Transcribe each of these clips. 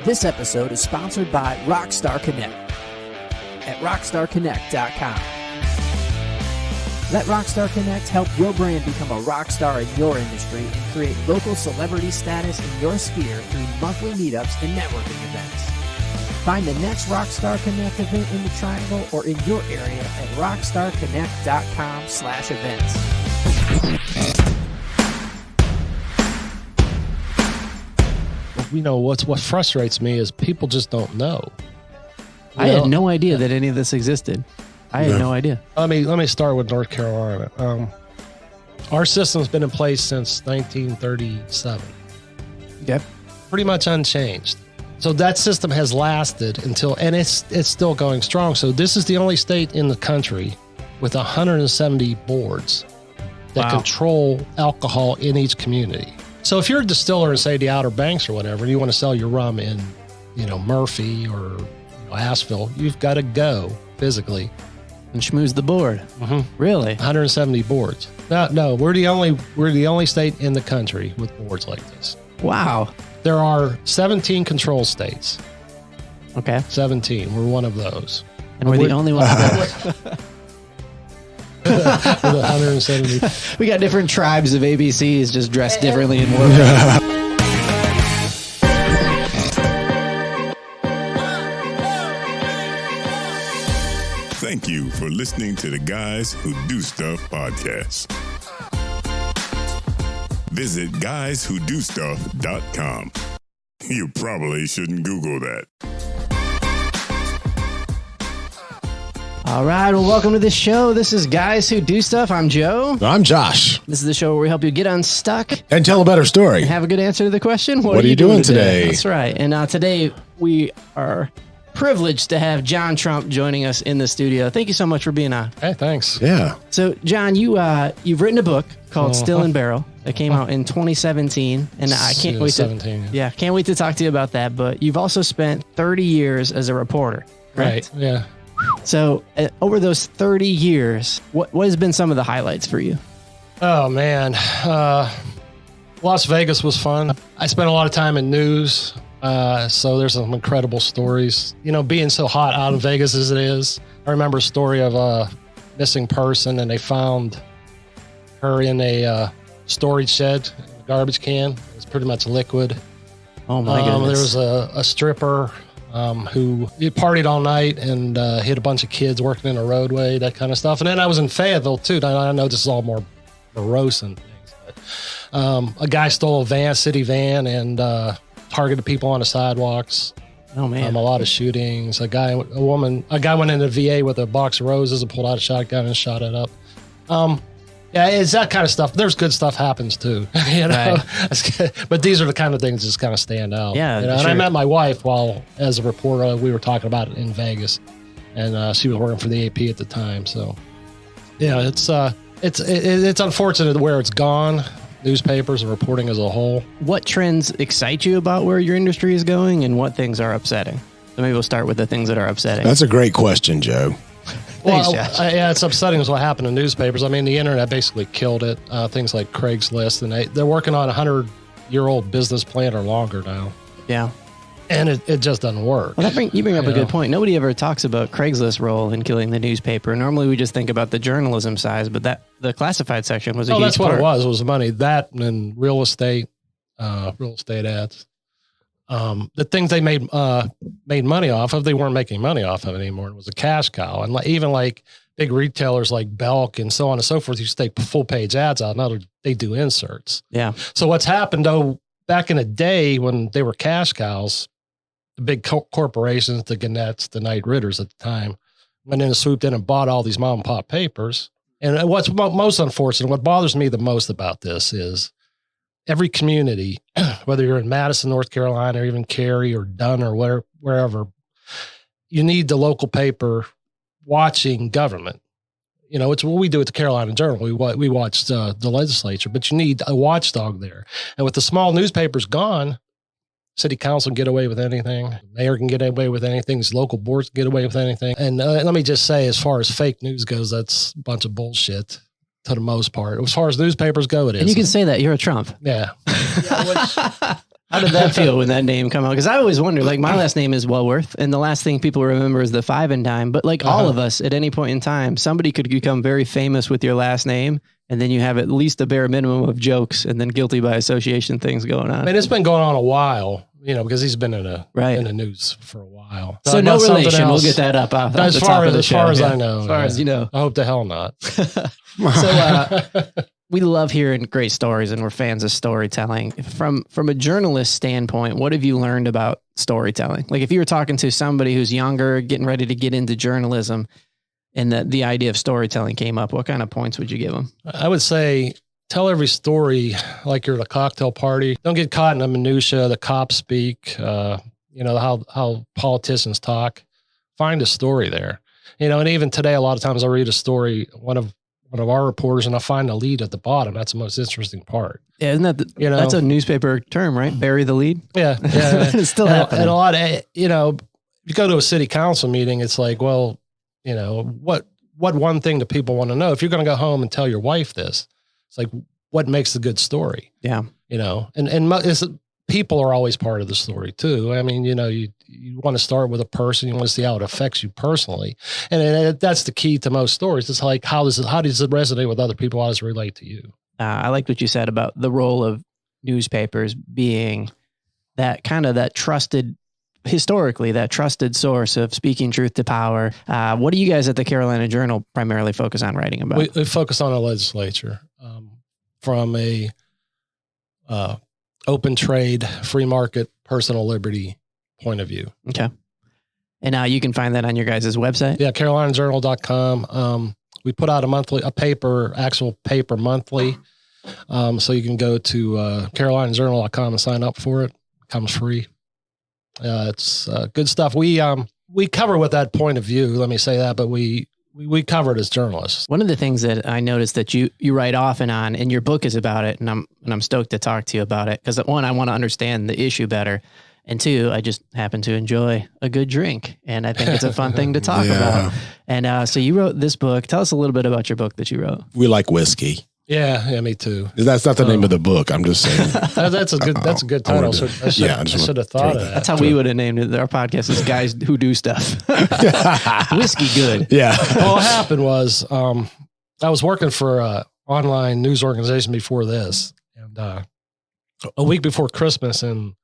This episode is sponsored by Rockstar Connect at rockstarconnect.com. Let Rockstar Connect help your brand become a rock star in your industry and create local celebrity status in your sphere through monthly meetups and networking events. Find the next Rockstar Connect event in the Triangle or in your area at rockstarconnect.com/events. What frustrates me is people just don't know. I had no idea that any of this existed. I had no idea. Let me start with North Carolina. Our system's been in place since 1937. Yep. Pretty much unchanged. So that system has lasted and it's still going strong. So this is the only state in the country with 170 boards that control alcohol in each community. So if you're a distiller in, say, the Outer Banks or whatever, and you want to sell your rum in, Murphy or Asheville, you've got to go physically and schmooze the board. Mm-hmm. Really? 170 boards. No, we're the only state in the country with boards like this. Wow. There are 17 control states. Okay. 17. We're one of those. And we're the only ones that with 170. We got different tribes of ABCs just dressed differently in war. Thank you for listening to the Guys Who Do Stuff podcast. Visit guyswhodostuff.com. You probably shouldn't Google that. All right, well, welcome to the show. This is Guys Who Do Stuff. I'm Joe. I'm Josh. This is the show where we help you get unstuck and tell a better story. And have a good answer to the question. What are you doing today? That's right. And today we are privileged to have John Trump joining us in the studio. Thank you so much for being on. Hey, thanks. Yeah. So, John, you've written a book called Still and Barrel that came out in 2017, and I can't wait can't wait to talk to you about that. But you've also spent 30 years as a reporter, correct? Right. Yeah. So, over those 30 years, what has been some of the highlights for you? Oh man, Las Vegas was fun. I spent a lot of time in news. So there's some incredible stories, being so hot out in Vegas as it is. I remember a story of a missing person and they found her in a storage shed, a garbage can. It was pretty much liquid. Oh my goodness. There was a stripper who partied all night and hit a bunch of kids working in a roadway, that kind of stuff. And then I was in Fayetteville too. I know this is all more morose and things, but a guy stole a city van and targeted people on the sidewalks. Oh man. A lot of shootings. A guy went into VA with a box of roses and pulled out a shotgun and shot it up. Yeah, it's that kind of stuff. There's good stuff happens too, Right. But these are the kind of things that just kind of stand out. Yeah, And I met my wife while as a reporter. We were talking about it in Vegas, and she was working for the AP at the time. So, yeah, it's unfortunate where it's gone. Newspapers and reporting as a whole. What trends excite you about where your industry is going, and what things are upsetting? So maybe we'll start with the things that are upsetting. That's a great question, Joe. Thanks, Josh. Yeah, it's upsetting is what happened in newspapers. I mean, the internet basically killed it. Things like Craigslist, and they're working on a 100-year-old business plan or longer now. Yeah. And it just doesn't work. Well, you bring up a good point. Nobody ever talks about Craigslist's role in killing the newspaper. Normally, we just think about the journalism side, but the classified section was a huge part. That's what it was money. That and real estate ads. The things they made money off of, they weren't making money off of anymore. It was a cash cow. And even like big retailers like Belk and so on and so forth, used to take full page ads out. Now they do inserts. Yeah. So what's happened though, back in the day when they were cash cows, the big corporations, the Gannett's, the Knight Ritters at the time, went in and swooped in and bought all these mom and pop papers. And what's most unfortunate, what bothers me the most about this is every community, whether you're in Madison, North Carolina, or even Cary or Dunn or wherever, you need the local paper watching government. It's what we do at the Carolina Journal. We watch the legislature, but you need a watchdog there. And with the small newspapers gone, city council can get away with anything. The mayor can get away with anything. These local boards can get away with anything. And let me just say, as far as fake news goes, that's a bunch of bullshit. to the most part. As far as newspapers go, it is. And you can say that you're a Trump. Yeah. How did that feel when that name come out? Because I always wonder, like, my last name is Wellworth, and the last thing people remember is the 5 and dime. But like all of us, at any point in time, somebody could become very famous with your last name, and then you have at least a bare minimum of jokes and then guilty by association things going on. I mean, it's been going on a while, you know, because he's been in the news for a while. So no relation. We'll get that up off as the far top of the as show. far as I know. As far as you know. I hope the hell not. So we love hearing great stories, and we're fans of storytelling. From a journalist standpoint, what have you learned about storytelling? Like if you were talking to somebody who's younger, getting ready to get into journalism, and the idea of storytelling came up, what kind of points would you give them? I would say tell every story like you're at a cocktail party. Don't get caught in the minutia, the cops speak, you know, how politicians talk. Find a story there. You know, and even today, a lot of times I read a story, one of our reporters, and I find the lead at the bottom. That's the most interesting part. Yeah, isn't that that's a newspaper term, right? Bury the lead. Yeah. It's still happening. And a lot of, you know, you go to a city council meeting, it's like, well, you know, what one thing do people want to know? If you're going to go home and tell your wife this, it's like, what makes a good story? Yeah. You know, and people are always part of the story too. I mean, you know, you want to start with a person, you want to see how it affects you personally. And that's the key to most stories. It's like, how does it resonate with other people? How does it relate to you? I liked what you said about the role of newspapers being that kind of historically that trusted source of speaking truth to power. What do you guys at the Carolina Journal primarily focus on writing about? We focus on the legislature from a open trade, free market, personal liberty point of view. Okay. And now you can find that on your guys' website? Yeah, carolinajournal.com. We put out actual paper monthly. So you can go to carolinajournal.com and sign up for it. It comes free. It's good stuff. We cover with that point of view, let me say that, but we cover it as journalists. One of the things that I noticed that you write often on, and your book is about it, and I'm stoked to talk to you about it, because one, I want to understand the issue better, and two, I just happen to enjoy a good drink, and I think it's a fun thing to talk about. And so you wrote this book. Tell us a little bit about your book that you wrote. We like whiskey. Yeah, me too. That's not the name of the book. I'm just saying. That's a good title. I should have thought of that. That's how we would have named it. Our podcast is Guys Who Do Stuff. Whiskey good. Yeah. Well, what happened was I was working for an online news organization before this, and a week before Christmas in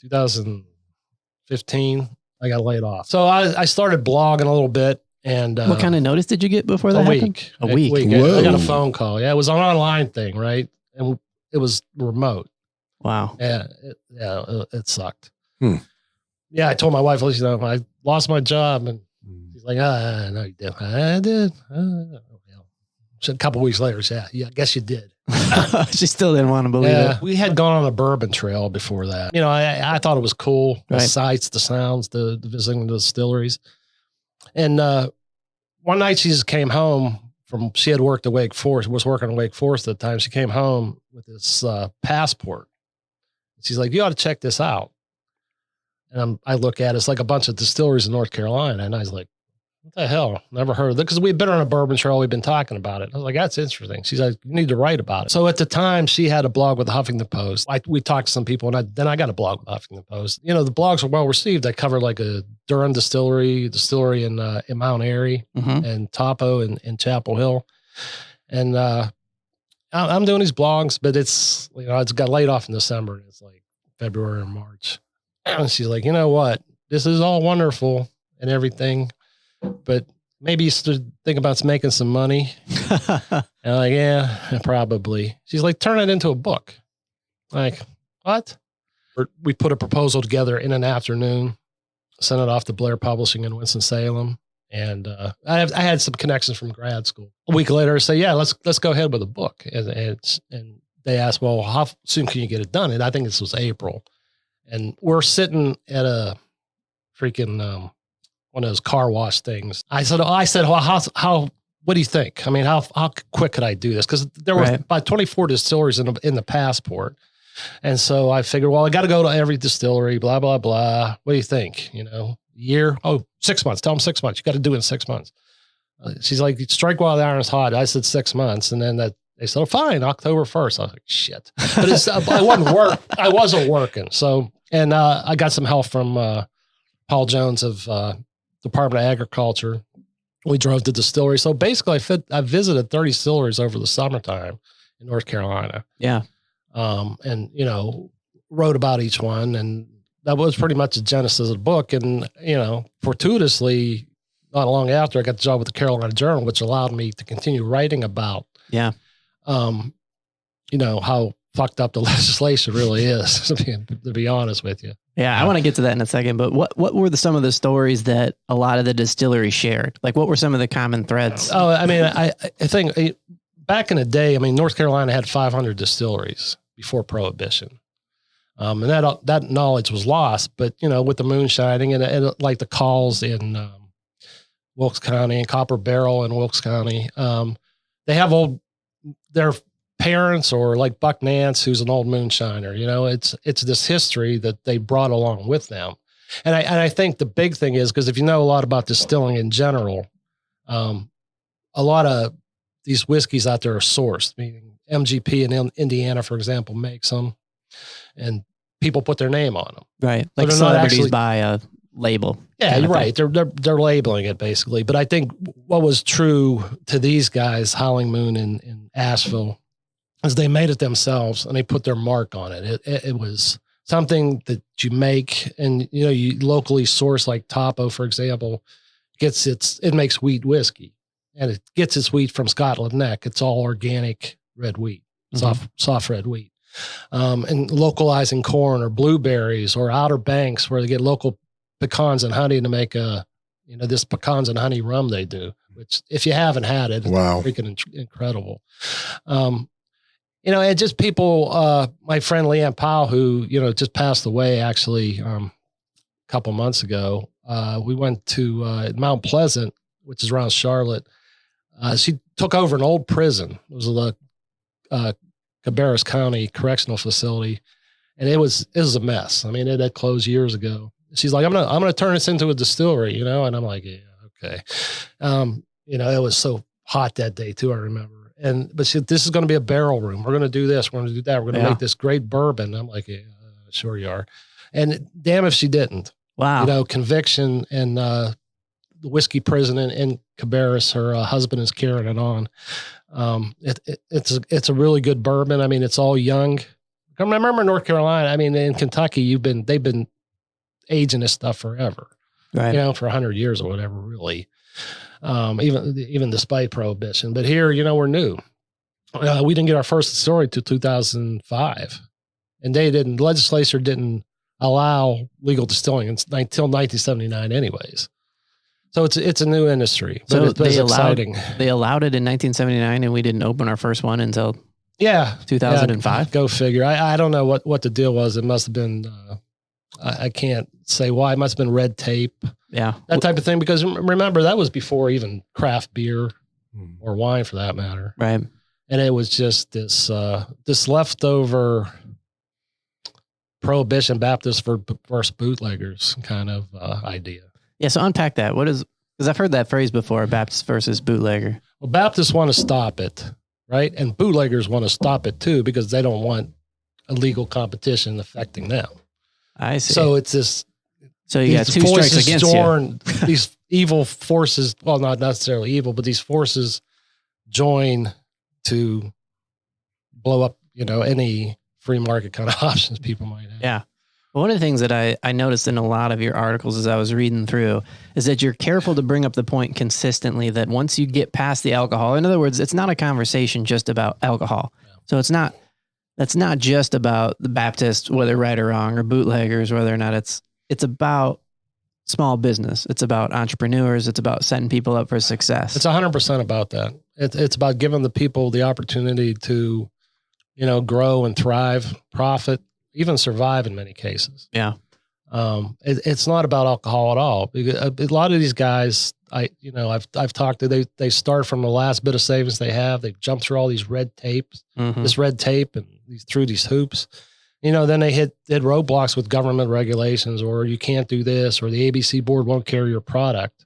2015, I got laid off. So I started blogging a little bit. And what kind of notice did you get before that happened? A week. I got a phone call. Yeah, it was an online thing, right? And it was remote. Wow. Yeah, it sucked. Yeah, I told my wife, listen, I lost my job, and she's like, no, you did. I did. So a couple of weeks later, yeah, I guess you did. She still didn't want to believe it. We had gone on a bourbon trail before that. You know, I thought it was cool. The sights, the sounds, the visiting the distilleries. And one night she just came home she had worked at Wake Forest, was working at Wake Forest at the time. She came home with this passport. She's like, you ought to check this out. And I look at it, it's like a bunch of distilleries in North Carolina. And I was like, what the hell? Never heard of it. Because we've been on a bourbon trail. We've been talking about it. I was like, that's interesting. She's like, you need to write about it. So at the time, she had a blog with the Huffington Post. We talked to some people, and then I got a blog with the Huffington Post. You know, the blogs were well received. I covered like a Durham distillery in Mount Airy, and Topo in Chapel Hill. And I'm doing these blogs, but it's got laid off in December. And it's like February or March. And she's like, you know what? This is all wonderful and everything, but maybe you should think about making some money. And I'm like, yeah, probably. She's like, turn it into a book. Like, what? We put a proposal together in an afternoon, sent it off to Blair Publishing in Winston-Salem. And I had some connections from grad school. A week later, I say, yeah, let's go ahead with a book. And they asked, well, how soon can you get it done? And I think this was April. And we're sitting at a freaking one of those car wash things. I said, well, how? What do you think? I mean, how quick could I do this? Because there were about 24 distilleries in the passport, and so I figured, well, I got to go to every distillery. Blah blah blah. What do you think? Year? Oh, 6 months. Tell them 6 months. You got to do it in 6 months. She's like, strike while the iron's hot. I said 6 months. And then they said, oh, fine, October 1st. I was like, shit. But I wasn't working. So, and I got some help from Paul Jones of Department of Agriculture. We drove to distillery. So basically I visited 30 distilleries over the summertime in North Carolina. Yeah. And, wrote about each one. And that was pretty much the genesis of the book. And, fortuitously, not long after, I got the job with the Carolina Journal, which allowed me to continue writing about, how fucked up the legislation really is, to be honest with you. Yeah, I want to get to that in a second, but what were some of the stories that a lot of the distilleries shared? Like, what were some of the common threads? Oh, I mean, I think back in the day, North Carolina had 500 distilleries before Prohibition. And that knowledge was lost, but, with the moonshining and like the calls in Wilkes County and Copper Barrel in Wilkes County, they have their parents, or like Buck Nance, who's an old moonshiner, it's this history that they brought along with them. And I think the big thing is, because if you know a lot about distilling in general, a lot of these whiskeys out there are sourced, meaning MGP in Indiana, for example, makes them, and people put their name on them. Right. Like celebrities buy a label. Yeah, you're right. They're labeling it basically. But I think what was true to these guys, Howling Moon in Asheville, is they made it themselves and they put their mark on it. It was something that you make, and you locally source, like Topo, for example, it makes wheat whiskey, and it gets its wheat from Scotland Neck. It's all organic red wheat, soft red wheat. And localizing corn or blueberries or Outer Banks, where they get local pecans and honey to make this pecans and honey rum they do, which if you haven't had it, it's freaking incredible. And just people, my friend Leanne Powell, who, just passed away actually a couple months ago. We went to Mount Pleasant, which is around Charlotte. She took over an old prison. It was a Cabarrus County Correctional Facility, and it was a mess. It had closed years ago. She's like, I'm gonna turn this into a distillery, and I'm like, yeah, okay. It was so hot that day too, I remember. But this is going to be a barrel room. We're going to do this. We're going to do that. We're going to make this great bourbon. I'm like, yeah, sure you are. And damn if she didn't. Wow. Conviction, and the whiskey prison in Cabarrus, her husband is carrying it on. It's a really good bourbon. It's all young. I remember North Carolina. In Kentucky, they've been aging this stuff forever, right? For 100 years or whatever, really. Even despite Prohibition, but here, we're new. We didn't get our first distillery till 2005, and the legislature didn't allow legal distilling until 1979 anyways. So it's a new industry, but it's exciting. They allowed it in 1979, and we didn't open our first one until 2005. Go figure. I don't know what the deal was. It must have been, I can't say why. It must have been red tape. Yeah. That type of thing. Because remember, that was before even craft beer or wine for that matter. Right. And it was just this leftover Prohibition Baptist versus bootleggers kind of idea. Yeah. So unpack that. Because I've heard that phrase before, Baptist versus bootlegger. Well, Baptists want to stop it, right? And bootleggers want to stop it too, because they don't want illegal competition affecting them. I see. So it's this. So you got two strikes against you. These evil forces, well, not necessarily evil, but these forces join to blow up, any free market kind of options people might have. Yeah. Well, one of the things that I noticed in a lot of your articles as I was reading through is that you're careful to bring up the point consistently that once you get past the alcohol, in other words, it's not a conversation just about alcohol. Yeah. So that's not just about the Baptists, whether right or wrong, or bootleggers, whether or not it's about small business. It's about entrepreneurs. It's about setting people up for success. It's 100% about that. It's about giving the people the opportunity to, grow and thrive, profit, even survive in many cases. Yeah. It's not about alcohol at all. A lot of these guys, I've talked to, they start from the last bit of savings they have. They jump through all these red tapes, this red tape, and through these hoops. Then they hit roadblocks with government regulations, or you can't do this, or the ABC board won't carry your product.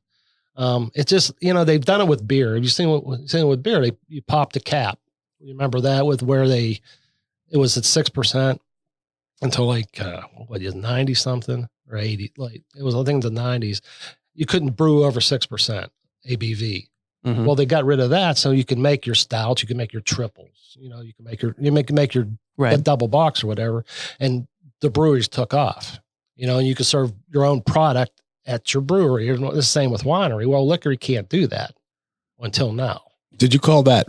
It's just, they've done it with beer. Have you seen it with beer? You pop the cap. You remember that with where it was at 6% until like, 90 something or 80. Like it was, I think the 90s. You couldn't brew over 6% ABV. Mm-hmm. Well, they got rid of that. So you can make your stouts, you can make your triples, you can make your double box or whatever. And the breweries took off, and you could serve your own product at your brewery. It's the same with winery. Well, liquor, you can't do that until now. Did you call that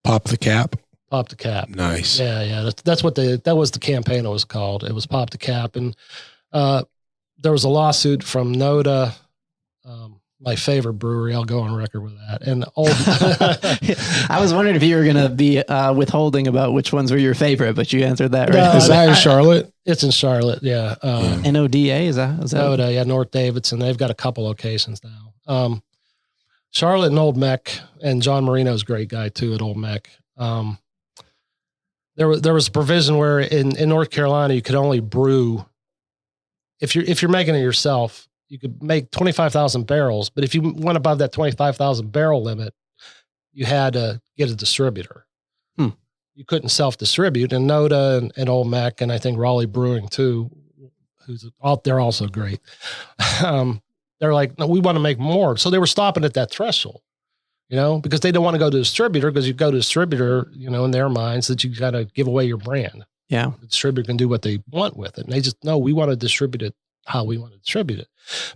pop the cap? Pop the cap. Nice. Yeah. That's what that was the campaign it was called. It was pop the cap. And there was a lawsuit from Noda, my favorite brewery. I'll go on record with that. And I was wondering if you were going to be withholding about which ones were your favorite, but you answered that right. Is that in Charlotte? It's in Charlotte. Yeah. NODA is that? Noda, yeah. North Davidson. They've got a couple locations now. Charlotte and Old Mech, and John Marino's a great guy too at Old Mech. There was a provision where in North Carolina, you could only brew if you're making it yourself. You could make 25,000 barrels, but if you went above that 25,000 barrel limit, you had to get a distributor. You couldn't self-distribute. And Noda and Old Mech, and I think Raleigh Brewing too, who's out there also great. They're like, no, we want to make more. So they were stopping at that threshold, because they don't want to go to distributor, because you go to distributor, in their minds that you got to give away your brand. Yeah. The distributor can do what they want with it. And they just, no, we want to distribute it how we want to distribute it.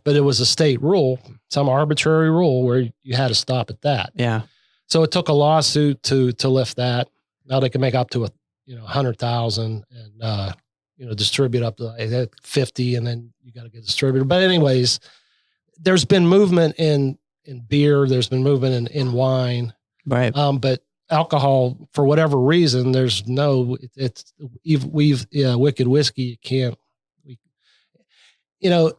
But it was a state rule, some arbitrary rule where you had to stop at that. Yeah. So it took a lawsuit to lift that. Now they can make up to 100,000 and, distribute up to 50, and then you got to get a distributor. But anyways, there's been movement in beer. There's been movement in wine. Right. But alcohol, for whatever reason, Wicked Whiskey, you can't,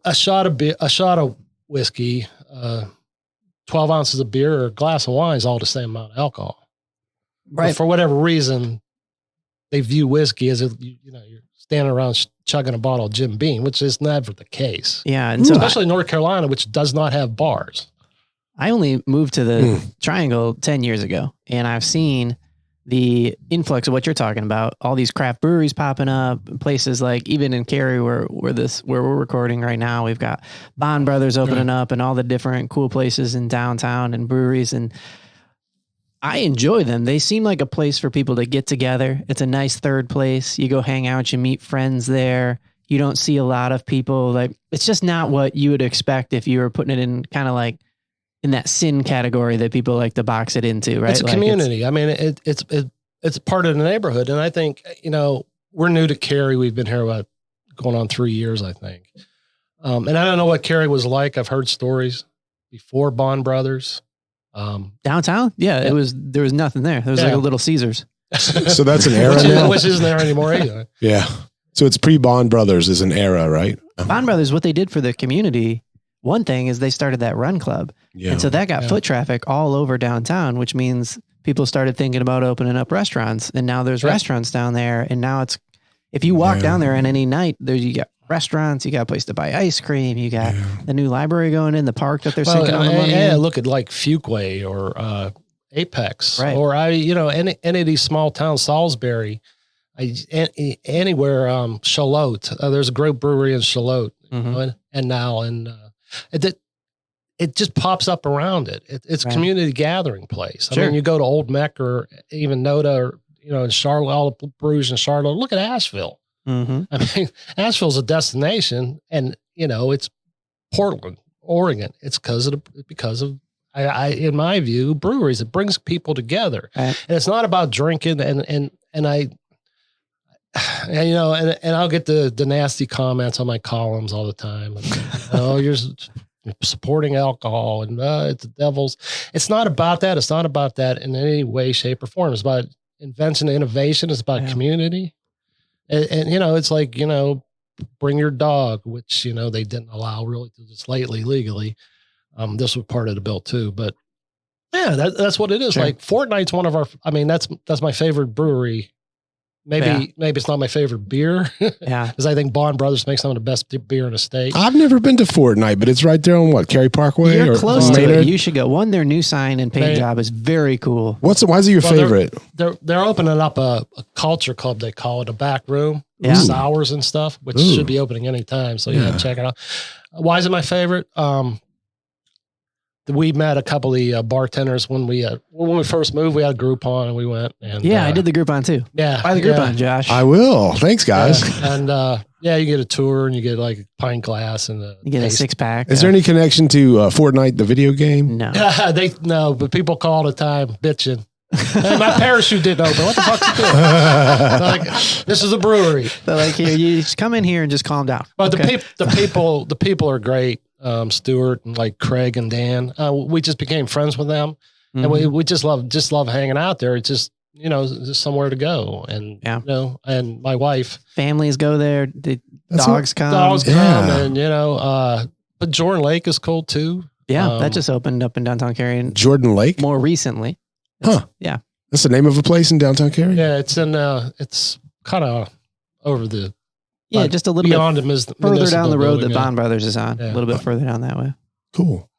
a shot of whiskey, 12 ounces of beer or a glass of wine is all the same amount of alcohol. Right. But for whatever reason, they view whiskey as if, you're standing around chugging a bottle of Jim Beam, which is never the case. Yeah. And especially North Carolina, which does not have bars. I only moved to the Triangle 10 years ago, and I've seen the influx of what you're talking about, all these craft breweries popping up, places like even in Cary where we're recording right now, we've got Bond Brothers opening up and all the different cool places in downtown and breweries. And I enjoy them. They seem like a place for people to get together. It's a nice third place. You go hang out, you meet friends there. You don't see a lot of people. Like, it's just not what you would expect if you were putting it in kind of like in that sin category that people like to box it into, right? It's a community. It's part of the neighborhood. And I think, we're new to Cary. We've been here going on 3 years, I think. And I don't know what Cary was like. I've heard stories before Bond Brothers. Downtown? Yeah, there was nothing there. There was like a Little Caesars. So that's an era now? Which isn't there anymore either. Yeah. So it's pre-Bond Brothers is an era, right? Bond Brothers, what they did for the community, one thing is they started that run club. Yeah. And so that got foot traffic all over downtown, which means people started thinking about opening up restaurants. And now there's restaurants down there. And now if you walk down there on any night, you got restaurants, you got a place to buy ice cream, you got the new library going in, the park that they're sinking all the money in. Look at like Fuquay or Apex, right. Or any of these small towns, Salisbury, anywhere, Charlotte. There's a great brewery in Charlotte, it just pops up around it. It's a community gathering place. Sure. I mean, you go to Old Mech or even Noda or, in Charlotte, all the breweries in Charlotte. Look at Asheville. Mm-hmm. I mean, Asheville's a destination, and it's Portland, Oregon. It's because of in my view, breweries. It brings people together, and it's not about drinking. And I'll get the nasty comments on my columns all the time. You're supporting alcohol and it's the devil's. It's not about that. It's not about that in any way, shape, or form. It's about invention, innovation. It's about community. And it's like, bring your dog, which, they didn't allow really till just lately legally. This was part of the bill too, but yeah, that's what it is. Sure. Like Fortnight's one of our, that's my favorite brewery Maybe it's not my favorite beer. Yeah. Because I think Bond Brothers makes some of the best beer in the state. I've never been to Fortnite, but it's right there on what, Cary Parkway? You're close to Maynard? it. You should go. One, their new sign and paint job is very cool. Why is it your favorite? They're opening up a culture club, they call it, a back room. Yeah. Sours and stuff, which should be opening anytime. So check it out. Why is it my favorite? We met a couple of the bartenders when we first moved. We had a Groupon and we went. And I did the Groupon too. Yeah, buy the Groupon, Josh. I will. Thanks, guys. Yeah. And you get a tour and you get like a pint glass and you get a 6-pack. Is there any connection to Fortnite, the video game? No. No, but people call all the time bitching. Hey, my parachute didn't open. What the fuck's it doing? Like, this is a brewery. They're like, here, you just come in here and just calm down. But the people are great. Stuart and like Craig and Dan. We just became friends with them, and we just love hanging out there. It's just just somewhere to go, and and my wife, families go there. Dogs come, and but Jordan Lake is cool too. Yeah, that just opened up in downtown Cary. And Jordan Lake, more recently. Yeah, that's the name of a place in downtown Cary. Yeah, it's in. It's kind of over the. Just a little beyond bit further down the road that Bond Brothers is on. A little bit further down that way. Cool.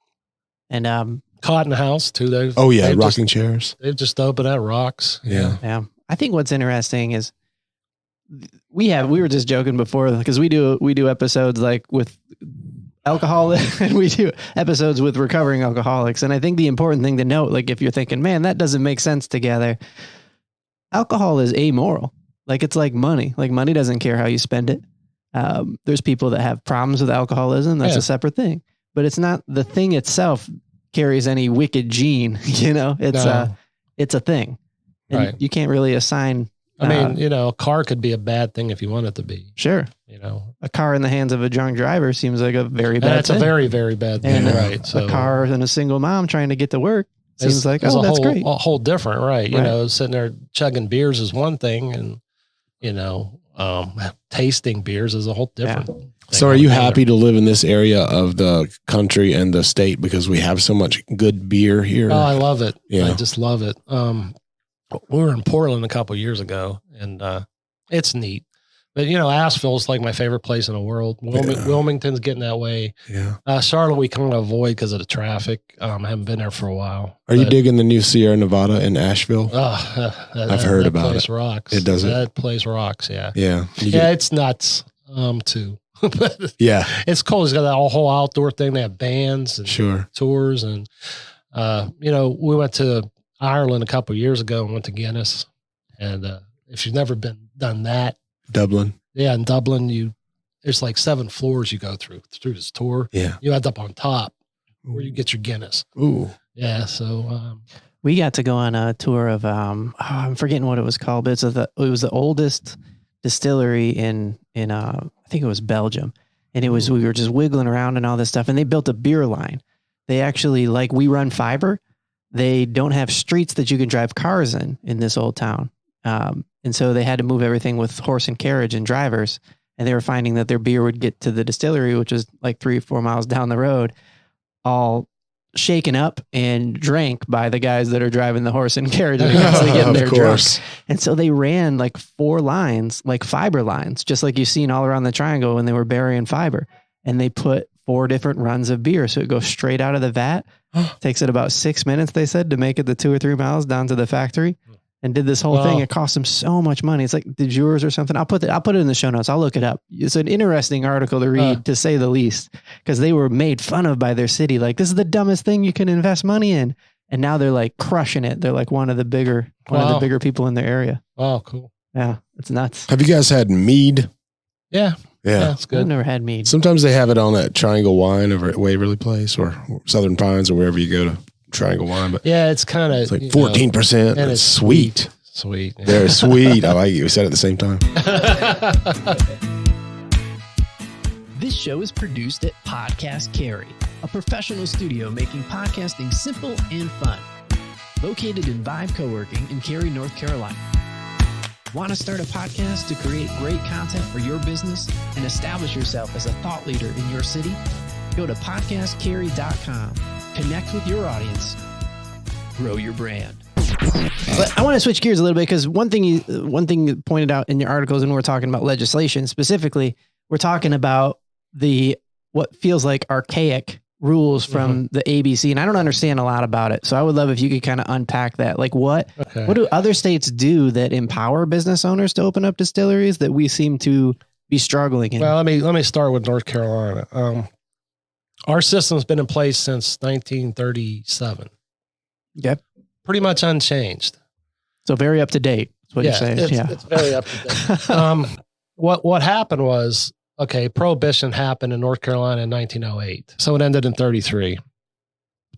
And Cotton House too. Rocking chairs. They've just opened at Rocks. Yeah. I think what's interesting is we were just joking before because we do episodes like with alcohol and we do episodes with recovering alcoholics. And I think the important thing to note, like if you're thinking, man, that doesn't make sense together, alcohol is amoral. Like it's like money. Like money doesn't care how you spend it. There's people that have problems with alcoholism. That's a separate thing. But it's not the thing itself carries any wicked gene. It's a thing. And you can't really assign. A car could be a bad thing if you want it to be. Sure. A car in the hands of a drunk driver seems like a very bad thing. That's a very, very bad thing. And right. So a car and a single mom trying to get to work. Seems like, that's great. A whole different, right? Sitting there chugging beers is one thing, and tasting beers is a whole different thing. So are you happy to live in this area of the country and the state because we have so much good beer here? Oh, I love it. Yeah. I just love it. We were in Portland a couple of years ago, and it's neat. But, Asheville's like my favorite place in the world. Wilmington's getting that way. Yeah. Charlotte, we kind of avoid because of the traffic. I haven't been there for a while. Are you digging the new Sierra Nevada in Asheville? I've heard about it. That place rocks. It does. That place rocks, yeah. Yeah. It's nuts, too. But it's cool. It's got that whole outdoor thing. They have bands and tours. And, we went to Ireland a couple of years ago and went to Guinness. And if you've never done that, Dublin. Yeah, in Dublin, there's like 7 floors you go through this tour. Yeah. You end up on top where you get your Guinness. Ooh. Yeah, so we got to go on a tour of I'm forgetting what it was called, but it was the oldest distillery in I think it was Belgium. And we were just wiggling around and all this stuff, and they built a beer line. They actually, like we run fiber, they don't have streets that you can drive cars in this old town. And so they had to move everything with horse and carriage and drivers. And they were finding that their beer would get to the distillery, which was like 3 or 4 miles down the road, all shaken up and drank by the guys that are driving the horse and carriage and actually getting their drunk. And so they ran like 4 lines, like fiber lines, just like you've seen all around the triangle when they were burying fiber. And they put 4 different runs of beer. So it goes straight out of the vat. Takes it about 6 minutes, they said, to make it the 2 or 3 miles down to the factory. And did this whole thing. It cost them so much money. It's like de jures or something. I'll put it in the show notes. I'll look it up. It's an interesting article to read, to say the least, because they were made fun of by their city. Like, this is the dumbest thing you can invest money in. And now they're like crushing it. They're like one of the bigger people in their area. Wow, cool. Yeah, it's nuts. Have you guys had mead? Yeah, it's good. I've never had mead. Sometimes they have it on that Triangle Wine over at Waverly Place or Southern Pines or wherever you go to Triangle Wine. But it's kind of, it's like 14%. And it's sweet. Sweet. Yeah. They're sweet. I like it. We said it at the same time. This show is produced at Podcast Cary, a professional studio making podcasting simple and fun. Located in Vibe Coworking in Cary, North Carolina. Want to start a podcast to create great content for your business and establish yourself as a thought leader in your city? Go to podcastcary.com. Connect with your audience. Grow your brand. But I want to switch gears a little bit because one thing you pointed out in your articles, and we're talking about legislation specifically, we're talking about what feels like archaic rules from the ABC, and I don't understand a lot about it. So I would love if you could kind of unpack that. Like what do other states do that empower business owners to open up distilleries that we seem to be struggling in? Well, let me start with North Carolina. Our system's been in place since 1937. Yep. Pretty much unchanged. So very up to date. That's what you're saying. It's very up to date. What happened was, Prohibition happened in North Carolina in 1908. So it ended in 33.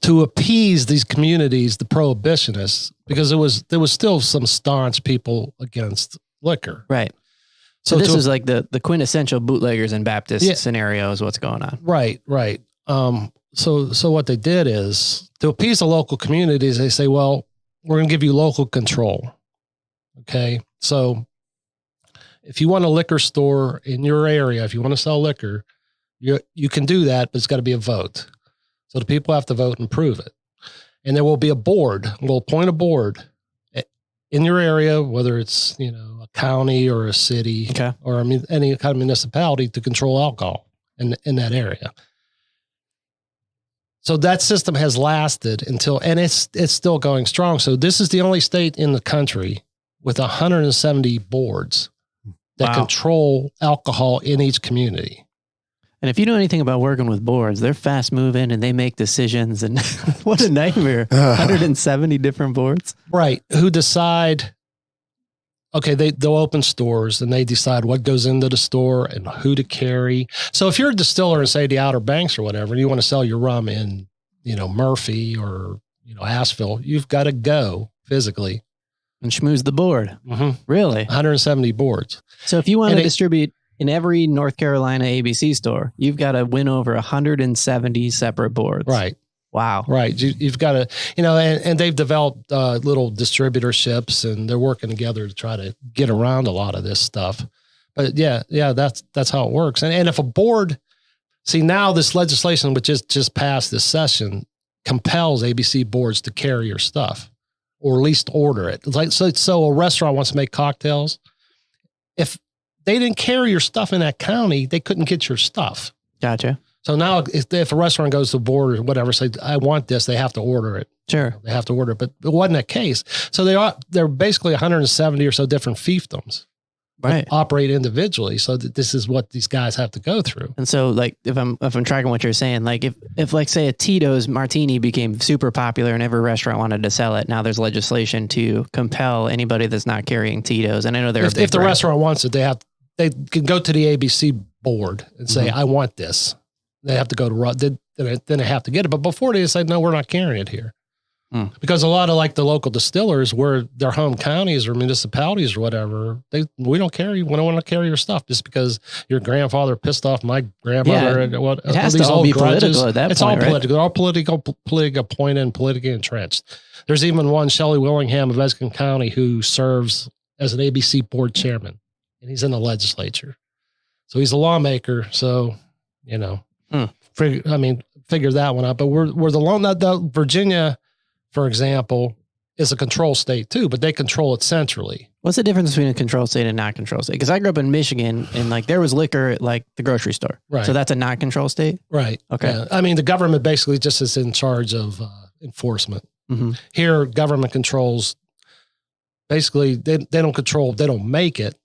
To appease these communities, the prohibitionists, because there was still some staunch people against liquor. Right. So this is like the quintessential bootleggers and Baptist scenario is what's going on. Right. So what they did is to appease the local communities, they say, well, we're going to give you local control. Okay. So if you want a liquor store in your area, if you want to sell liquor, you can do that, but it's got to be a vote. So the people have to vote and prove it. And there will be a board. We'll appoint a board in your area, whether it's, a county or a city or any kind of municipality to control alcohol in that area. So that system has lasted and it's still going strong. So this is the only state in the country with 170 boards that control alcohol in each community. And if you know anything about working with boards, they're fast moving and they make decisions, and what a nightmare. 170 different boards. Right. Who decide, they'll open stores and they decide what goes into the store and who to carry. So if you're a distiller in, say, the Outer Banks or whatever, and you want to sell your rum in, Murphy or, Asheville, you've got to go physically. And schmooze the board. Mm-hmm. Really? 170 boards. So if you want to distribute in every North Carolina ABC store, you've got to win over 170 separate boards. Right. Wow. Right. You've got to, and they've developed little distributorships, and they're working together to try to get around a lot of this stuff. But that's how it works. And if a board, now this legislation, which just passed this session, compels ABC boards to carry your stuff or at least order it. It's like, so a restaurant wants to make cocktails. If they didn't carry your stuff in that county, they couldn't get your stuff. Gotcha. So now if a restaurant goes to the board or whatever, say, I want this, they have to order it. Sure. They have to order it, but it wasn't that case. So they're basically 170 or so different fiefdoms. Right. Operate individually. So that this is what these guys have to go through. And so like, if I'm tracking what you're saying, like if like say a Tito's martini became super popular and every restaurant wanted to sell it, now there's legislation to compel anybody that's not carrying Tito's. And I know if the restaurant wants it, they can go to the ABC board and say, I want this. They have to go to, then they have to get it. But before they say, no, we're not carrying it here. Because a lot of like the local distillers where their home counties or municipalities or whatever, we don't want to carry your stuff just because your grandfather pissed off my grandmother. Yeah, it has to all be political at that point, all right? political. They're all politically appointed and politically entrenched. There's even one, Shelley Willingham of Escon County, who serves as an ABC board chairman, and he's in the legislature. So he's a lawmaker. So, figure that one out. But we're the Virginia, for example, is a control state too, but they control it centrally. What's the difference between a control state and not control state? Because I grew up in Michigan and like there was liquor at like the grocery store. Right. So that's a not control state? Right. Okay. Yeah. The government basically just is in charge of enforcement. Mm-hmm. Here, government controls, basically they don't control, they don't make it,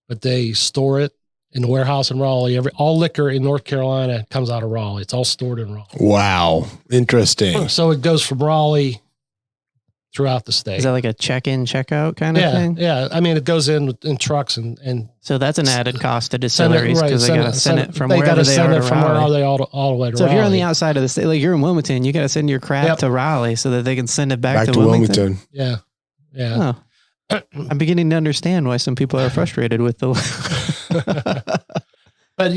but they store it in the warehouse in Raleigh. All liquor in North Carolina comes out of Raleigh. It's all stored in Raleigh. Wow. Interesting. So it goes from Raleigh throughout the state. Is that like a check-in, check-out kind of thing? Yeah. It goes in trucks and so that's an added cost to distilleries because they got to send it from wherever they are to Raleigh. All the way to Raleigh. So if you're on the outside of the state, like you're in Wilmington, you got to send your crap to Raleigh so that they can send it back to Wilmington. Yeah. Oh. I'm beginning to understand why some people are frustrated with the. But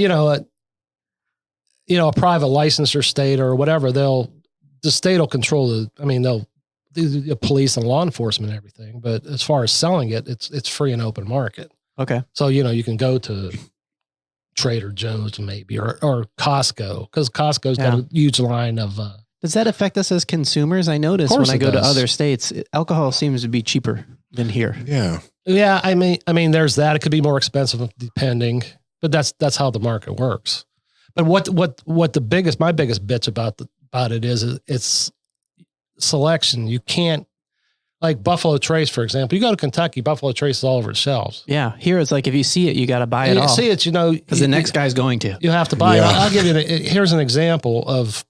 a private licensor state or whatever, the state will control they'll do the police and law enforcement and everything. But as far as selling it, it's free and open market. Okay. So you can go to Trader Joe's maybe or Costco, because Costco's got a huge line of Does that affect us as consumers? I notice when I go to other states, alcohol seems to be cheaper than here. Yeah. Yeah. I mean, there's that. It could be more expensive depending, but that's how the market works. But what my biggest bitch about it is it's selection. You can't, like Buffalo Trace, for example. You go to Kentucky, Buffalo Trace is all over the shelves. Yeah, here it's like if you see it, you got to buy it all. See it, because the next guy's going to. You have to buy it. I'll give you. Here's an example of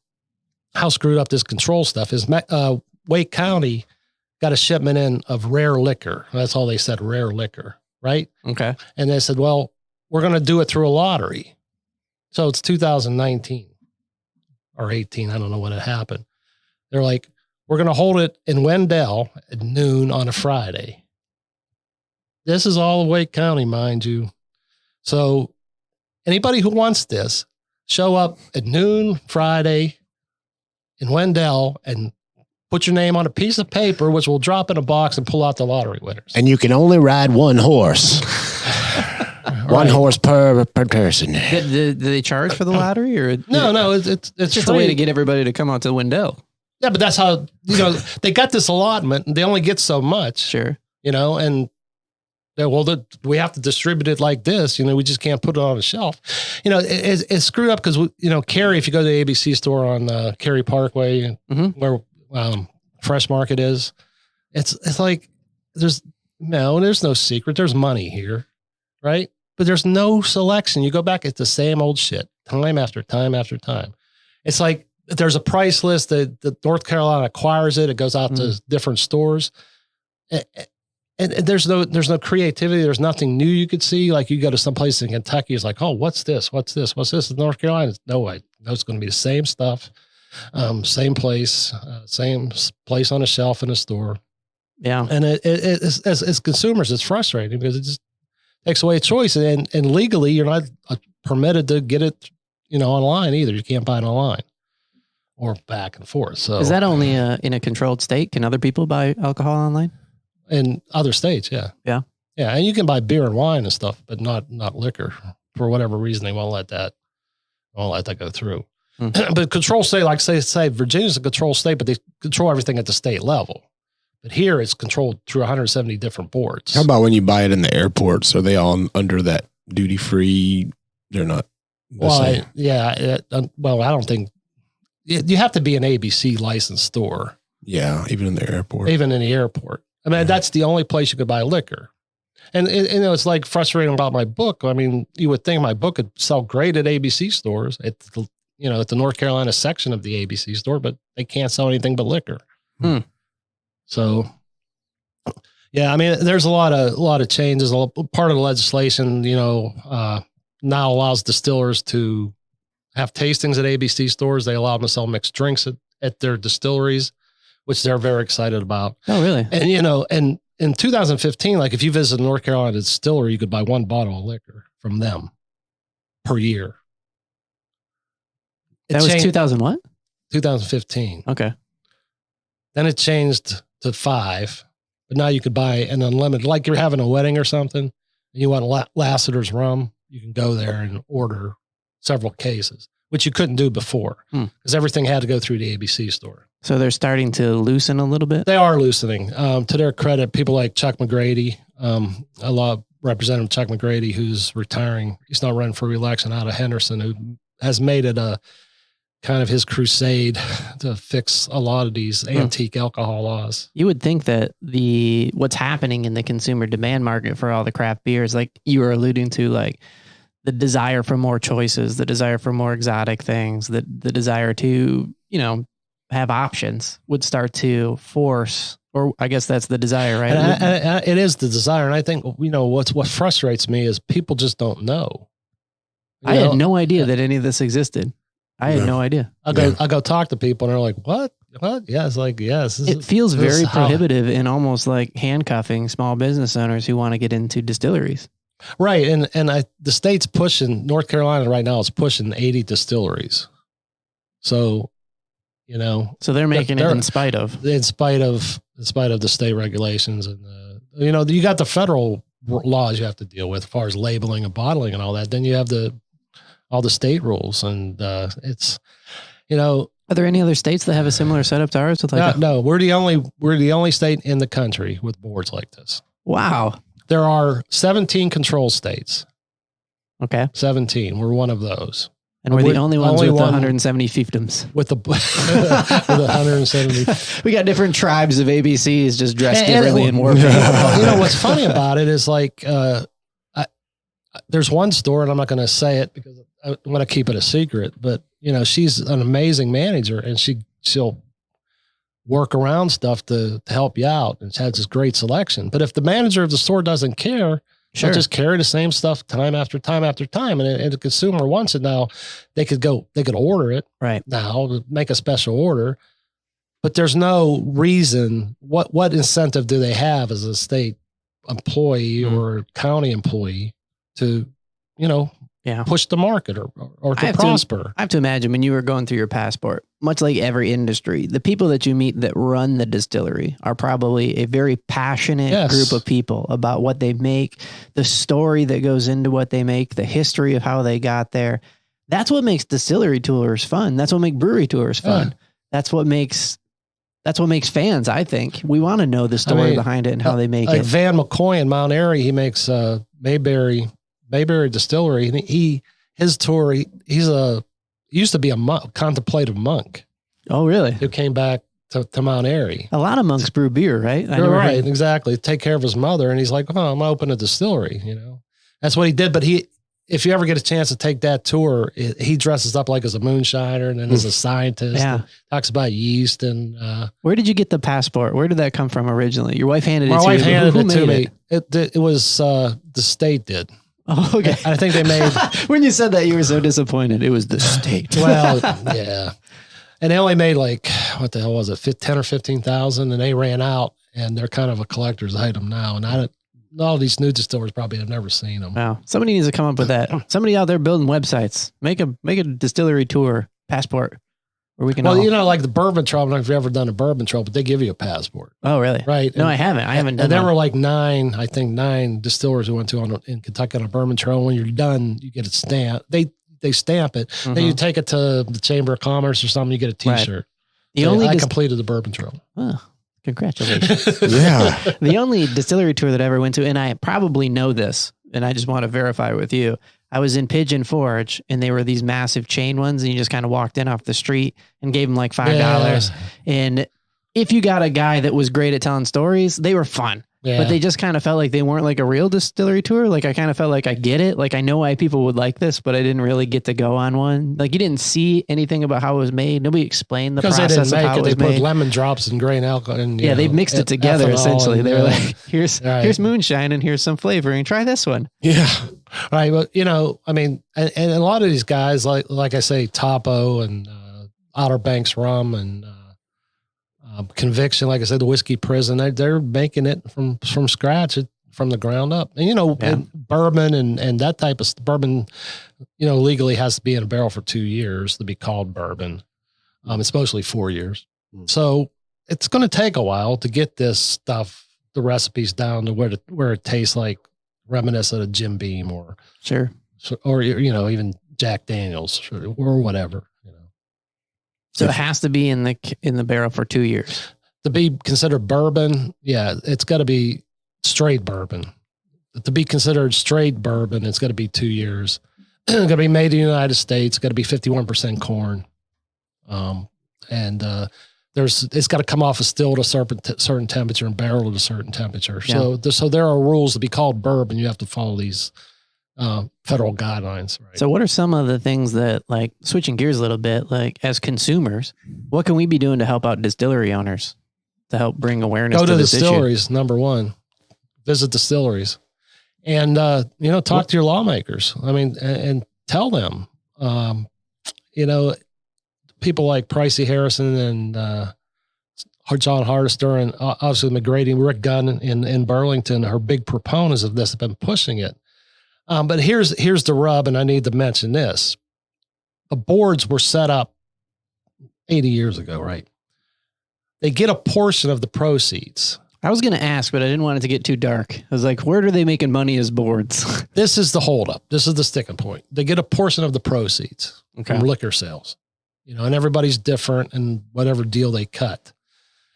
how screwed up this control stuff is. Wake County got a shipment in of rare liquor. That's all they said, rare liquor, right? Okay. And they said, well, we're going to do it through a lottery. So it's 2019 or 18. I don't know when it happened. They're like, we're going to hold it in Wendell at noon on a Friday. This is all of Wake County, mind you. So anybody who wants this, show up at noon Friday in Wendell and put your name on a piece of paper, which will drop in a box and pull out the lottery winners. And you can only ride one horse. One horse per person. Do they charge for the lottery, or no? It's just a way to get everybody to come out to Wendell. Yeah, but that's how, they got this allotment and they only get so much. Sure. And we have to distribute it like this. We just can't put it on a shelf. It's screwed up because, Cary, if you go to the ABC store on Cary Parkway, where Fresh Market is, it's like there's no secret. There's money here, right? But there's no selection. You go back, it's the same old shit, time after time after time. It's like, there's a price list that North Carolina acquires it. It goes out to different stores. And there's no creativity. There's nothing new you could see. Like you go to some place in Kentucky, it's like, oh, what's this? What's this? What's this? In North Carolina, no way. No, it's going to be the same stuff. Same place on a shelf in a store. Yeah. And as consumers, it's frustrating because it just takes away choice. And legally, you're not permitted to get it, online either. You can't buy it online. Or back and forth. So is that only in a controlled state? Can other people buy alcohol online? In other states, yeah. Yeah. Yeah. And you can buy beer and wine and stuff, but not liquor. For whatever reason, they won't let that go through. But control state, like say Virginia's a control state, but they control everything at the state level. But here it's controlled through 170 different boards. How about when you buy it in the airports? Are they all under that duty free? They're not. I don't think. You have to be an ABC licensed store. Yeah, even in the airport. Even in the airport. I mean, that's the only place you could buy liquor. And it's like frustrating about my book. I mean, you would think my book could sell great at ABC stores, at the North Carolina section of the ABC store, but they can't sell anything but liquor. So, yeah, I mean, there's a lot of changes. Part of the legislation, now allows distillers to have tastings at ABC stores. They allow them to sell mixed drinks at their distilleries, which they're very excited about. Oh, really? And, and in 2015, like if you visit a North Carolina distillery, you could buy one bottle of liquor from them per year. That was 2000 what? 2015. Okay. Then it changed to 5, but now you could buy an unlimited, like you're having a wedding or something, and you want Lassiter's rum, you can go there and order several cases, which you couldn't do before because everything had to go through the ABC store. So they're starting to loosen a little bit? They are loosening. To their credit, people like Chuck McGrady, I love Representative Chuck McGrady, who's retiring. He's not running for re-election out of Henderson, who has made it a kind of his crusade to fix a lot of these antique alcohol laws. You would think that what's happening in the consumer demand market for all the craft beers, like you were alluding to, like the desire for more choices, the desire for more exotic things, the desire to, have options would start to force, or I guess that's the desire, right? And it is the desire. And I think, what frustrates me is people just don't know. I had no idea that any of this existed. I had no idea. I go talk to people and they're like, what? Yeah. It's like, yes. It feels very prohibitive and almost like handcuffing small business owners who want to get into distilleries. Right. And the state's pushing, North Carolina right now is pushing 80 distilleries. So, so they're making it in spite of the state regulations and you got the federal laws you have to deal with as far as labeling and bottling and all that. Then you have all the state rules, and it's Are there any other states that have a similar setup to ours? With like No, we're the only state in the country with boards like this. Wow. There are 17 control states. Okay. 17. We're one of those. And we're the only ones with the 170 fiefdoms. With the 170. We got different tribes of ABCs just dressed differently in war paint. You know, what's funny about it is like, there's one store, and I'm not going to say it because I want to keep it a secret, but you know, she's an amazing manager, and she'll work around stuff to help you out, and has this great selection. But if the manager of the store doesn't care, she'll just carry the same stuff time after time after time, and the consumer wants it now, they could order it right now, make a special order, but there's no reason. What incentive do they have as a state employee or county employee to, you know, push the market or to prosper? I have to imagine when you were going through your passport, much like every industry, the people that you meet that run the distillery are probably a very passionate group of people about what they make, the story that goes into what they make, the history of how they got there. That's what makes distillery tours fun. That's what makes brewery tours fun. That's what makes fans, I think. We want to know the story behind it and how they make it. Van McCoy in Mount Airy, he makes Mayberry Distillery, and his tour, he used to be a monk, contemplative monk. Oh, really? Who came back to Mount Airy. A lot of monks brew beer, right? You're right, exactly. Take care of his mother, and he's like, "Oh, I'm gonna open a distillery." You know, that's what he did. But if you ever get a chance to take that tour, he dresses up like as a moonshiner and then as a scientist. Yeah, talks about yeast and. Where did you get the passport? Where did that come from originally? Your wife handed it to you. My wife handed it to me. It was the state did. Oh, okay. I think they made. When you said that, you were so disappointed. It was the state. Well, yeah. And they only made like, what the hell was it, 10 or 15,000, and they ran out, and they're kind of a collector's item now. And all these new distillers probably have never seen them. Wow. Somebody needs to come up with that. Somebody out there building websites. Make a distillery tour passport where we can. Well, you know, like the bourbon trail. I don't know if you've ever done a bourbon trail, but they give you a passport. Oh, really? Right. No, I haven't. I haven't done. And there were like nine distillers who went to in Kentucky on a bourbon trail. When you're done, you get a stamp. They stamp it. Mm-hmm. Then you take it to the Chamber of Commerce or something. You get a T-shirt. Right. I completed the bourbon trail. Oh, congratulations! Yeah. The only distillery tour that I ever went to, and I probably know this, and I just want to verify with you. I was in Pigeon Forge, and they were these massive chain ones, and you just kind of walked in off the street and gave them like $5. Yeah. And if you got a guy that was great at telling stories, they were fun. Yeah. But they just kind of felt like they weren't like a real distillery tour. Like I kind of felt like I get it. Like I know why people would like this, but I didn't really get to go on one. Like you didn't see anything about how it was made. Nobody explained the process of how it was made. They put lemon drops and grain alcohol. And, they mixed it together essentially. They were like, here's moonshine and here's some flavoring. Try this one. Yeah. Right. But you know, I mean, and a lot of these guys, like I say, Topo and Outer Banks rum and Conviction, like I said, the Whiskey Prison, they're making it from scratch, from the ground up. And, you know, and bourbon and that type of bourbon, you know, legally has to be in a barrel for 2 years to be called bourbon. It's mostly 4 years. So it's going to take a while to get this stuff, the recipes down to where it tastes like reminiscent of Jim Beam or you know, even Jack Daniels or whatever. So it has to be in the barrel for 2 years to be considered bourbon. Yeah, it's got to be straight bourbon. To be considered straight bourbon, it's got to be 2 years. It's got to be made in the United States. It's got to be 51% corn, it's got to come off a still at a certain temperature and barrel at a certain temperature. Yeah. So there are rules to be called bourbon. You have to follow these federal guidelines. Right? So what are some of the things that, like, switching gears a little bit, like as consumers, what can we be doing to help out distillery owners to help bring awareness to this distilleries, issue? Number one, visit distilleries and, you know, talk to your lawmakers. I mean, and tell them, you know, people like Pricey Harrison and, John Hardister and obviously McGrady, Rick Gunn in Burlington are big proponents of this, have been pushing it. But here's the rub, and I need to mention this. The boards were set up 80 years ago, right? They get a portion of the proceeds. I was going to ask, but I didn't want it to get too dark. I was like, where are they making money as boards? This is the holdup. This is the sticking point. They get a portion of the proceeds from liquor sales. and everybody's different in whatever deal they cut.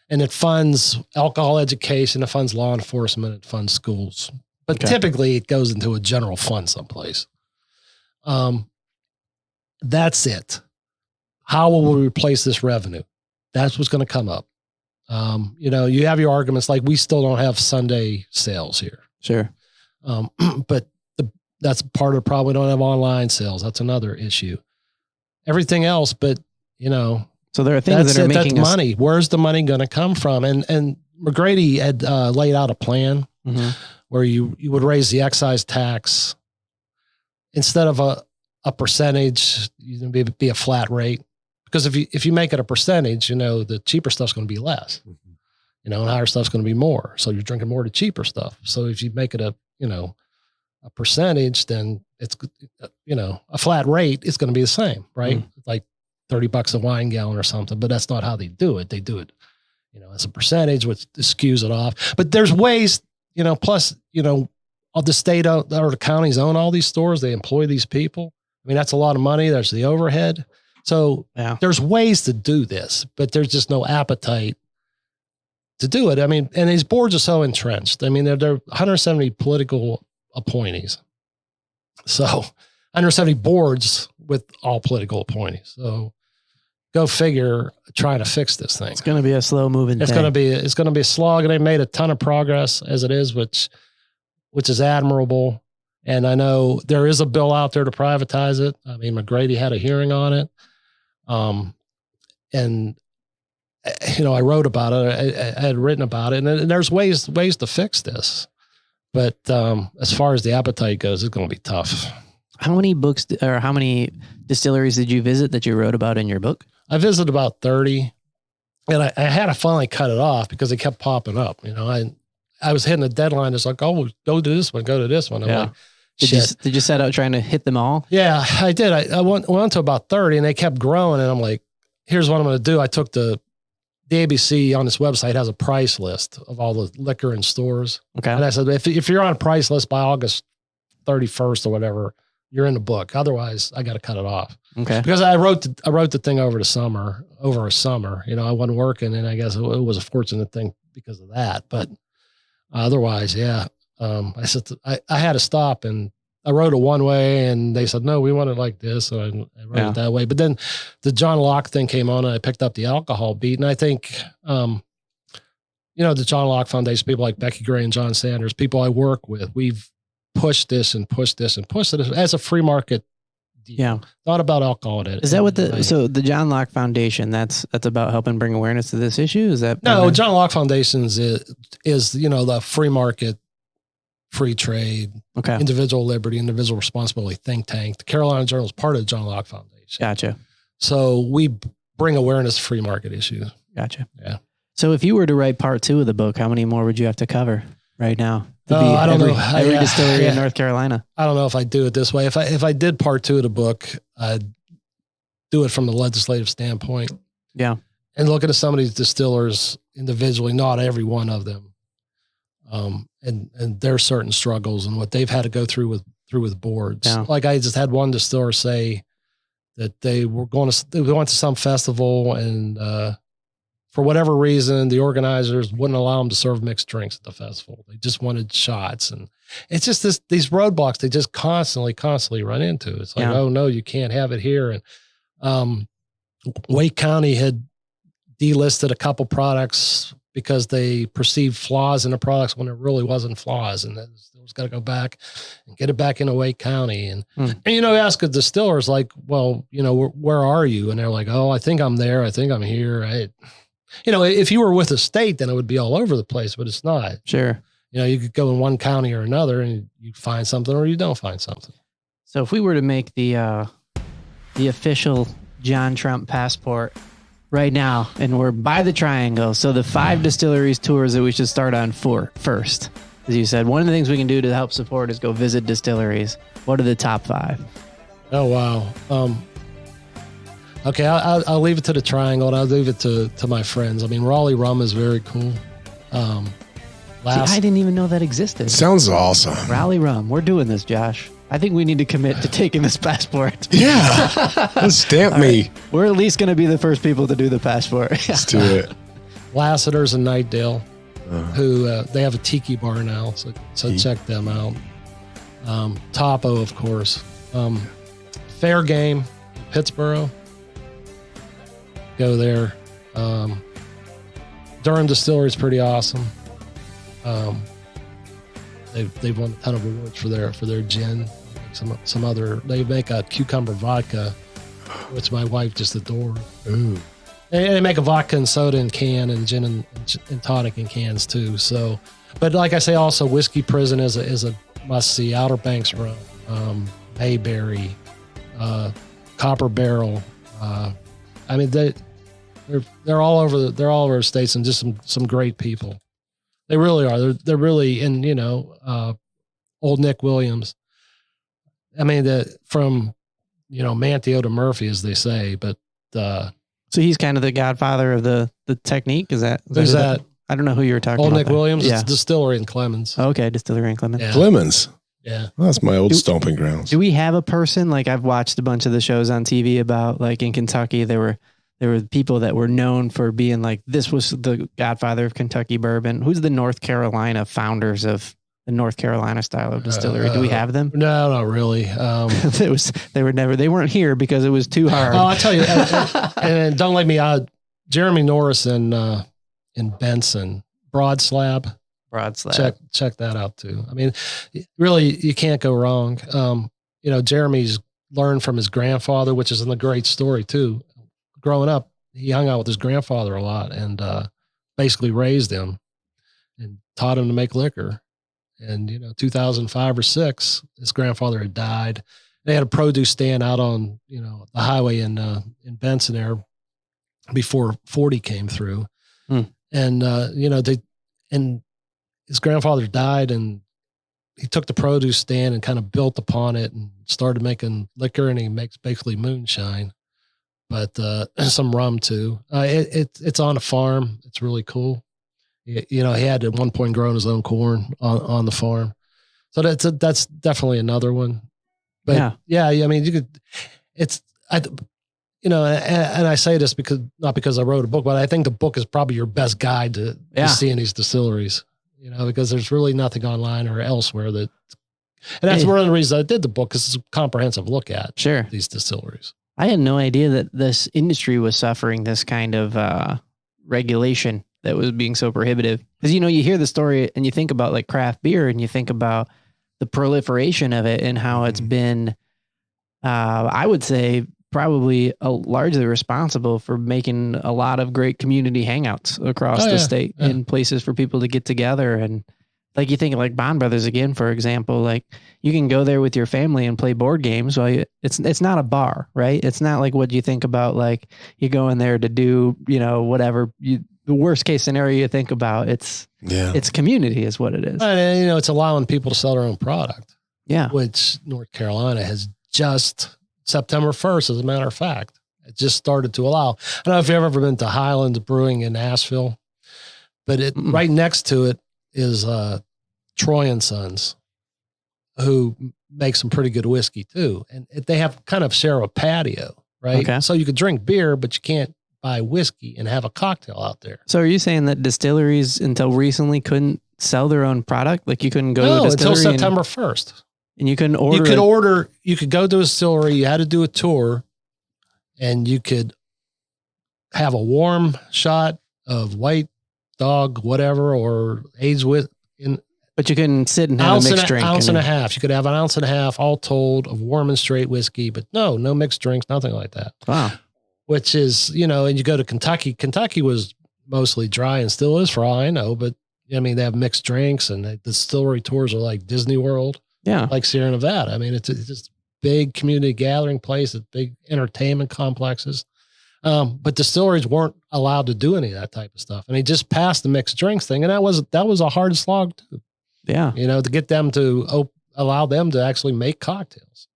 And it funds alcohol education, it funds law enforcement, it funds schools. But typically it goes into a general fund someplace. That's it. How will we replace this revenue? That's what's going to come up. You have your arguments like we still don't have Sunday sales here. Sure. But that's part of the problem. We don't have online sales. That's another issue. Everything else, but so there are things that are making that's money. Where's the money going to come from? And McGrady had laid out a plan where you would raise the excise tax instead of a percentage, be a flat rate. Because if you make it a percentage, the cheaper stuff's going to be less, and higher stuff's going to be more. So you're drinking more of the cheaper stuff. So if you make it a percentage, then it's, a flat rate is going to be the same, right? Like $30 a wine gallon or something, but that's not how they do it. They do it, as a percentage, which skews it off. But there's ways, plus, the state or the counties own all these stores. They employ these people. I mean, that's a lot of money. There's the overhead. So there's ways to do this, but there's just no appetite to do it. I mean, and these boards are so entrenched. I mean, they're 170 political appointees. So 170 boards with all political appointees. So go figure trying to fix this thing. It's going to be a slow moving thing. It's going to be a slog, and they made a ton of progress as it is, which is admirable. And I know there is a bill out there to privatize it. I mean, McGrady had a hearing on it. And I wrote about it. I had written about it, and there's ways to fix this. But as far as the appetite goes, it's going to be tough. How many books or how many distilleries did you visit that you wrote about in your book? I visited about 30, and I had to finally cut it off because they kept popping up. I was hitting a deadline. It's like, oh, go to this one, go to this one. I'm like, Did you set out trying to hit them all? Yeah, I did. I went to about 30, and they kept growing. And I'm like, here's what I'm going to do. I took the ABC on this website has a price list of all the liquor in stores. Okay. And I said, if you're on a price list by August 31st or whatever, you're in the book. Otherwise, I got to cut it off. Okay. Because I wrote the thing over a summer. I wasn't working, and I guess it was a fortunate thing because of that. But otherwise, yeah. I said, I had to stop, and I wrote it one way, and they said, no, we want it like this. So I wrote it that way. But then the John Locke thing came on, and I picked up the alcohol beat. And I think, the John Locke Foundation, people like Becky Gray and John Sanders, people I work with, we've pushed this and pushed this and pushed it as a free market deal. Yeah. Not about alcohol. Is that what so the John Locke Foundation, that's about helping bring awareness to this issue? Is that? No, John Locke Foundations is the free market, free trade, individual liberty, individual responsibility think tank. The Carolina Journal is part of the John Locke Foundation. Gotcha. So we bring awareness to free market issues. Gotcha. Yeah. So if you were to write part 2 of the book, how many more would you have to cover right now? I don't know. Every distillery in North Carolina. I don't know if I do it this way. If I did part 2 of the book, I'd do it from the legislative standpoint. Yeah. And look at some of these distillers individually, not every one of them. And their certain struggles and what they've had to go through with boards. Yeah. Like I just had one distiller say that they went to some festival, and for whatever reason, the organizers wouldn't allow them to serve mixed drinks at the festival. They just wanted shots, and it's just these roadblocks they just constantly run into. It's like, oh no, you can't have it here. And Wake County had delisted a couple products because they perceived flaws in the products when it really wasn't flaws. And then it was got to go back and get it back into Wake County. And ask a distillers like, well, where are you? And they're like, oh, I think I'm there. I think I'm here. If you were with a state, then it would be all over the place, but it's not. Sure. You could go in one county or another and you find something or you don't find something. So if we were to make the official John Trump passport right now, and we're by the triangle. So the 5 distilleries tours that we should start on first, as you said, one of the things we can do to help support is go visit distilleries. What are the top 5? Oh, wow. Okay. I'll leave it to the triangle, and I'll leave it to my friends. I mean, Raleigh rum is very cool. I didn't even know that existed. Sounds awesome. Raleigh rum. We're doing this, Josh. I think we need to commit to taking this passport. Yeah. Stamp me. Right. We're at least going to be the first people to do the passport. Let's do it. Lassiter's in Nightdale, who they have a tiki bar now, so check them out. Topo, of course. Fair Game, Pittsburgh. Go there. Durham Distillery is pretty awesome. They've won a ton of awards for their gin. Some other, they make a cucumber vodka, which my wife just adored. Ooh. They make a vodka and soda in can and gin and tonic in cans too. So, but like I say, also Whiskey Prison is a must see. Outer Banks Rum, Mayberry, Copper Barrel. I mean they're all over the states, and just some great people. They really are. They're really, and old Nick Williams. I mean, from Manteo to Murphy, as they say, but so he's kind of the godfather of the technique. Is that I don't know who you were talking about. Old Nick there. Williams. Yeah. It's a distillery in Clemens. Okay, distillery in Clemens. Yeah. Clemens. Yeah, well, that's my old stomping grounds. Do we have a person, like I've watched a bunch of the shows on TV about, like in Kentucky, there were people that were known for being like, this was the godfather of Kentucky bourbon. Who's the North Carolina founders of the North Carolina style of distillery? Do we have them? No, not really. They weren't here because it was too hard. Oh, I tell you, and don't let me out. Jeremy Norris in Benson, Broad Slab. Check that out too. I mean, really, you can't go wrong. Jeremy's learned from his grandfather, which is a great story too. Growing up, he hung out with his grandfather a lot and basically raised him and taught him to make liquor. And 2005 or 6, his grandfather had died. They had a produce stand out on the highway in Benson there before 40 came through. And his grandfather died, and he took the produce stand and kind of built upon it and started making liquor, and he makes basically moonshine, but some rum too. It's on a farm. It's really cool. He had at one point grown his own corn on the farm. So that's definitely another one. But yeah, I mean, and I say this not because I wrote a book, but I think the book is probably your best guide to seeing these distilleries, because there's really nothing online or elsewhere and that's one of the reasons I did the book, because it's a comprehensive look at these distilleries. I had no idea that this industry was suffering this kind of regulation that was being so prohibitive. Because, you hear the story and you think about like craft beer, and you think about the proliferation of it and how it's been, I would say, probably largely responsible for making a lot of great community hangouts across the state and places for people to get together. And like you think of like Bond Brothers again, for example, like you can go there with your family and play board games. Well, it's not a bar, right? It's not like what you think about, like you go in there to do, whatever the worst case scenario you think about. It's community is what it is. And, it's allowing people to sell their own product. Yeah. Which North Carolina has just September 1st, as a matter of fact, it just started to allow. I don't know if you've ever been to Highlands Brewing in Nashville, but right next to it is Troy and Sons, who make some pretty good whiskey too. And they have kind of share a patio, right? Okay. So you could drink beer, but you can't buy whiskey and have a cocktail out there. So are you saying that distilleries until recently couldn't sell their own product? Like you couldn't go to a distillery until September 1st. And you couldn't order. You could go to a distillery. You had to do a tour, and you could have a warm shot of white dog, whatever, or aged with. But you couldn't sit and have a mixed drink. Ounce and a half. You could have an ounce and a half, all told, of warm and straight whiskey. But no mixed drinks, nothing like that. Wow. Which is, and you go to Kentucky. Kentucky was mostly dry and still is, for all I know. But I mean, they have mixed drinks, and the distillery tours are like Disney World. Yeah. Like Sierra Nevada. I mean, it's just big community gathering place, big entertainment complexes. But distilleries weren't allowed to do any of that type of stuff. And he just passed the mixed drinks thing. And that was a hard slog too. Yeah. To get them to allow them to actually make cocktails.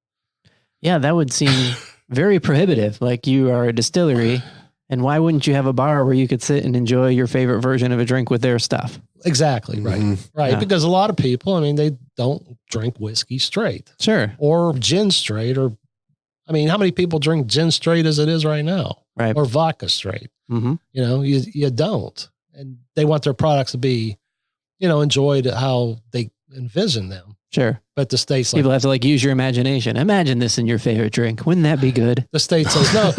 Yeah. That would seem very prohibitive. Like you are a distillery, and why wouldn't you have a bar where you could sit and enjoy your favorite version of a drink with their stuff? Exactly. Right. Mm-hmm. Right. Yeah. Because a lot of people, I mean, don't drink whiskey straight Sure. or gin straight. Or, I mean, how many people drink gin straight as it is right now? Right. Or vodka straight? Mm-hmm. You know, you don't. And they want their products to be, you know, enjoyed how they envision them. Sure. But the state's like, People have to like use your imagination. Imagine this in your favorite drink. Wouldn't that be good? the state says no.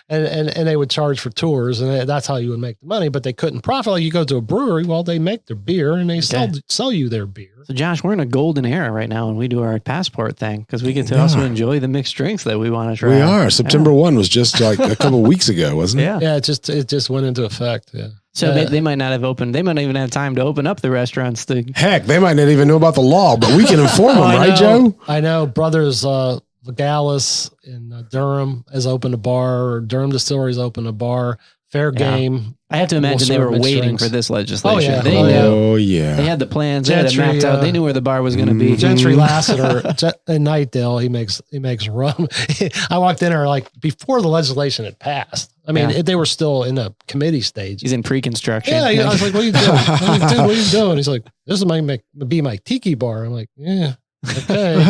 And they would charge for tours, and that's how you would make the money, but they couldn't profit. Like you go to a brewery, well, they make their beer and they sell you their beer. So Josh, we're in a golden era right now when we do our passport thing, because we get to also enjoy the mixed drinks that we want to try. We are. September 1 was just like a couple of weeks ago, wasn't it? Yeah. Yeah. It just went into effect. Yeah. So they might not have opened. They might not even have time to open up the restaurants. Heck, they might not even know about the law, but we can inform them, right, Joe? I know. Brothers Legalis in Durham has opened a bar, or Durham Distilleries opened a bar. Fair Game. I have to imagine they were waiting for this legislation. Oh, yeah. They knew. They Yeah. had the plans. They had it mapped out. They knew where the bar was going to be. Gentry Lassiter in Nightdale, he makes rum. I walked in there like before the legislation had passed. I mean, they were still in the committee stage. He's in pre-construction. Yeah, I was like, "What are you doing? What are you doing?" He's like, "This is be my tiki bar." I'm like, "Yeah, okay."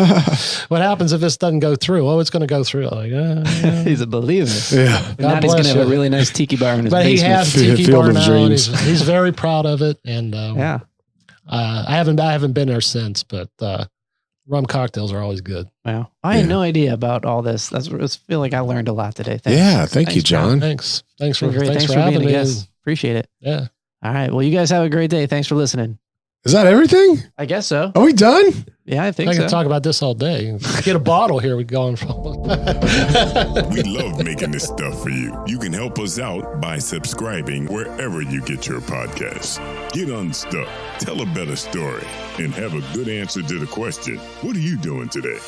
What happens if this doesn't go through? Oh, it's going to go through. I'm like, yeah. He's a believer. Yeah. And now he's going to have a really nice tiki bar in his But basement. he has a tiki Field bar of now. dreams. And he's very proud of it. And Yeah. I haven't been there since, but rum cocktails are always good. Wow. I had no idea about all this. I feel like I learned a lot today. Thanks. Yeah. Thank you, John. Thanks for Great. Thanks for having being a me. guest. Appreciate it. Yeah. All right. Well, you guys have a great day. Thanks for listening. Is that everything? I guess so. Are we done? Yeah, I think I so. can talk about this all day. Get a bottle here. We going from. We love making this stuff for you. You can help us out by subscribing wherever you get your podcasts. Get unstuck, tell a better story, and have a good answer to the question, what are you doing today?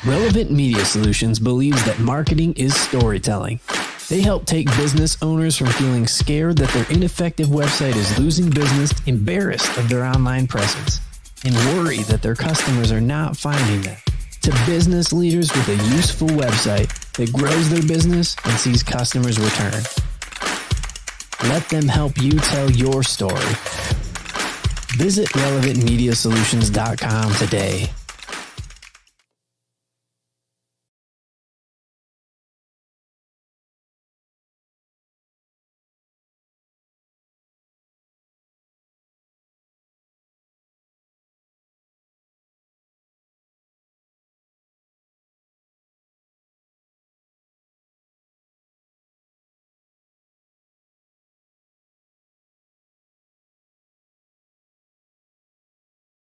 Relevant Media Solutions believes that marketing is storytelling. They help take business owners from feeling scared that their ineffective website is losing business, embarrassed of their online presence, and worry that their customers are not finding them, to business leaders with a useful website that grows their business and sees customers return. Let them help you tell your story. Visit relevantmediasolutions.com today.